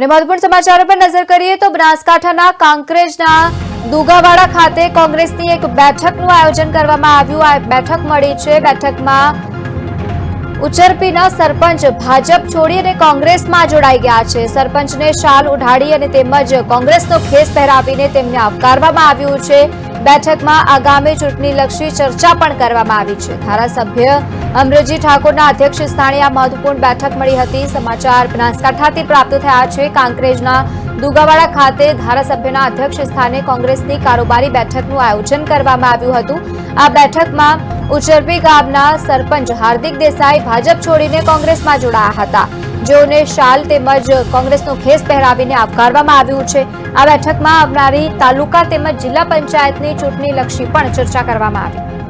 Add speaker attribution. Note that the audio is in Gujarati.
Speaker 1: અને મહત્વપૂર્ણ સમાચારો પર નજર કરીએ તો બનાસકાંઠાના કાંકરેજના દુગાવાડા ખાતે કોંગ્રેસની એક બેઠકનું આયોજન કરવામાં આવ્યું। આ બેઠક મળી છે। બેઠકમાં ઉચરપીના સરપંચ ભાજપ છોડી અને કોંગ્રેસમાં જોડાઈ ગયા છે। સરપંચને શાલ ઉઢાડી અને તેમજ કોંગ્રેસનો ખેસ પહેરાવીને તેમને આવકારવામાં આવ્યું છે। બેઠકમાં આગામી ચૂંટણીલક્ષી ચર્ચા પણ કરવામાં આવી છે। ધારાસભ્ય અમરજી ઠાકોરના અધ્યક્ષ સ્થાને આ મહત્વપૂર્ણ બેઠક મળી હતી। સમાચાર બનાસકાંઠાથી પ્રાપ્ત થયા છે। કાંકરેજના દુગાવાડા ખાતે ધારાસભ્યના અધ્યક્ષ સ્થાને કોંગ્રેસની કારોબારી બેઠકનું આયોજન કરવામાં આવ્યું હતું। આ બેઠકમાં ઉચરપી ગામના સરપંચ હાર્દિક દેસાઈ ભાજપ છોડીને કોંગ્રેસમાં જોડાયા હતા, જેઓને શાલ તેમજ કોંગ્રેસનો ખેસ પહેરાવીને આવકારવામાં આવ્યું છે। આ બેઠકમાં આવનારી તાલુકા તેમજ જિલ્લા પંચાયતની ચૂંટણીલક્ષી પણ ચર્ચા કરવામાં આવી।